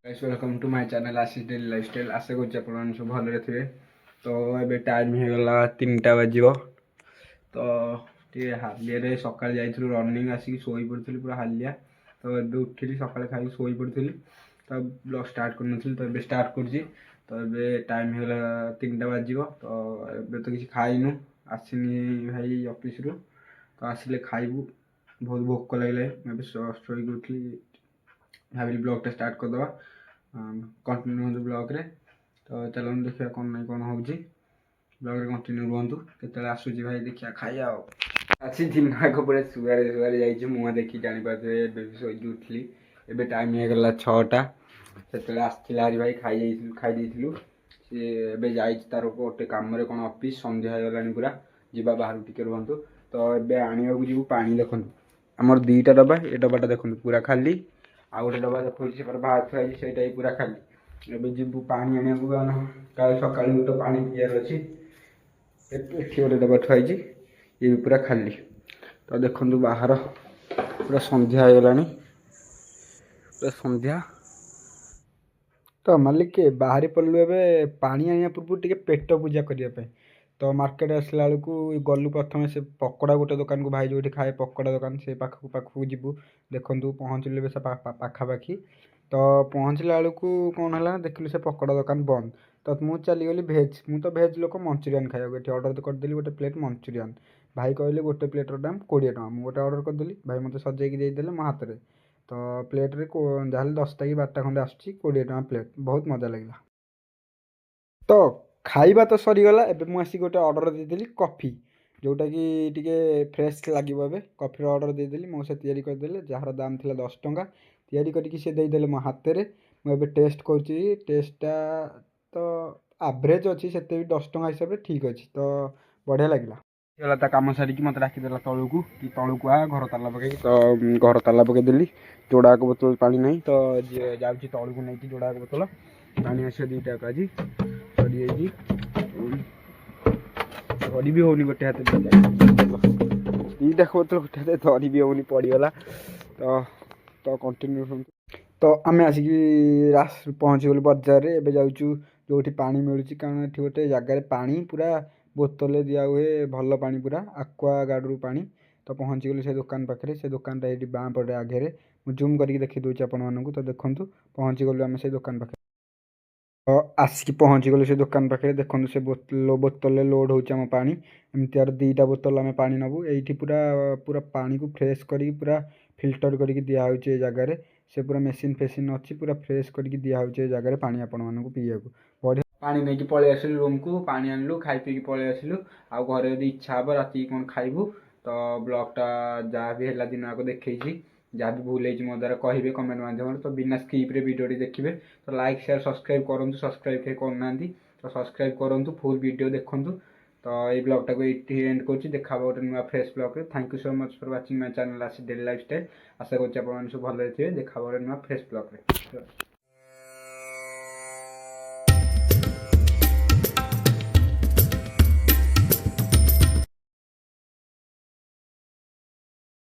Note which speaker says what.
Speaker 1: Guys welcome to my channel Ashish daily lifestyle. आशा करुच्ची आप सब भले थे। तो ये टाइम होगला 3टा बाजिब। तो टे हालिया सकाल जाइलु रनिंग आसिक शोई पड़ी पूरा हालिया। तो ये उठिली सकाल खाई शोई पड़ी। तो ब्लॉग स्टार्ट कर तो ये स्टार्ट कर। तो ये टाइम होगला 3टा बाजिब। तो ये तो किसी खाइनु आसनी भाई ऑफिस रु। तो आसिले खाइबू। बहुत भोक लगे मैं शोक उठली भाविली ब्लॉगटा स्टार्ट करदे कंटिन्यू हूँ ब्लॉग रे। तो चलो देखिए कौन ना कौन हो ब्लॉग रे कंटिन्यू रुहतु के आसूसी भाई देखिए खाई अच्छी दिन आग पूरा शुआरे शुआरे जाइए मुँह देखी जापारे शोक उठली। एबे टाइम होगला 6टा से आसला हरी भाई खाई सी जा तार गोटे कम कौन ऑफिस संध्या होगला पूरा जीवा बाहर टिके रुहतु। तो ये आने को जीव पा देखु आमर 2टा डब्बा ये डब्बाटा देखो पूरा खाली आ गोटे डब्बा देखो बाहर थुआई से पूरा खाली। एबे जीवु पानी आने को सका गोटे पा पियार अच्छी गोटे डब्बा थुआई ये भी पूरा खाली। तो देखो बाहर पूरा संध्या होगला पूरा संध्या। तो मालिक बाहरी पड़लु ए पानी आने पूर्व टे पेट पूजा करने। तो मार्केट आसला बेलू गलु प्रथम से पकोड़ा गोटे दुकान को भाई जो खाए पकोड़ा दुकान से पाखक जीवु देखु पहुँचलु से पाखापाखि। तो पहुँचला बेलू कौन है देखिलु से पकोड़ा दुकान बंद। तो मुझे चलीगली भेज तो भेज लोक मंचुरियन खाया अर्डर करदेली गोटे प्लेट मंचुरियन। भाई कहले गोटे प्लेटर दाम 20 टଙ୍କା मुझे ऑर्डर करदेली भाई मत सजेकी देदेले मो हाथ में। तो प्लेट रे जहाँ 10टा कि 12टा खंडे आस 20 ଟଙ୍କା प्लेट बहुत मजा लगे। तो खाइबा तो सरीगला एबे मुझे गोटे ऑर्डर देदेली कॉफी जोटा कि टिके फ्रेश लगे कॉफी ऑर्डर देदेली मौसा तैयारी करदेले जार दाम थिला 10 ଟଙ୍କା तैयारी करके सी देदेले मो हाथ में। मुझे टेस्ट कर टेस्टा तो एवरेज अच्छी से 10 ଟଙ୍କା हिसाब से ठीक अच्छी। तो बढ़िया लगे कम सारिकी मत डाकिदेला तलू कि तलू आ घर ताला पकई। तो घर ताला पकईदेली जोड़ाक बोतल पा ना। तो जाऊँगी तलू को नहीं जोड़ाक बोतल पा आस 2टा आज सरी धरी भी होनी गोटे हाथ 2टा बोतल गोटे हाथ धरी भी होनी पड़गला। तो कंटिन्यू। तो आम आसिक पहुँची गलु बजार में एवं जाऊँ जो पा मिलूँ कारण ये गोटे जगार पा पूरा बोतल दिया हुए भल पा पूरा आक्वा गार्डर पा। तो पहुँची गलु से दुकान पाखे से दुकानटा ये बाँ पटे आगे मुझे जूम करके देखी दूसरी आपको। तो देखो पहुँची गलु आम से दुकान पाखे। तो आसिक पहुँची गलु से दुकान पाखे देखो से बोतल लोड होम पा एमती 2टा बोतल आम पा नबू ये पूरा पूरा पा को फ्रेश कर पूरा फिल्टर करके दिहे जगार से पूरा मेसीन फेसीन अच्छी पूरा फ्रेश करके दिहे जगार पा आपको पीवा बढ़िया पा नहीं पलि आसलु रूम को पा आणलु खाई पी पलि आसलु आ घरे यदि इच्छा हे राति कौन खाइबू। तो ब्लॉगटा जहाँ भी है दिन आगे देखी जहाँ भी भूल हो मो द्वारा कहे कमेंट मध्यम। तो बिना स्किप्रे वीडियो देखिए। तो लाइक शेयर सब्सक्राइब करूँ सब्सक्राइब के करना तो सब्सक्राइब करूँ फुल वीडियो देखूँ। तो ये ब्लॉगटा को ये एंड कर देखा गोटे नुआ fresh blog. Thank you so much for watching my channel Ashish daily lifestyle. आशा करुच्ची आप सब भले थे देखा गोटे नुआ फ्रेश ब्लॉग।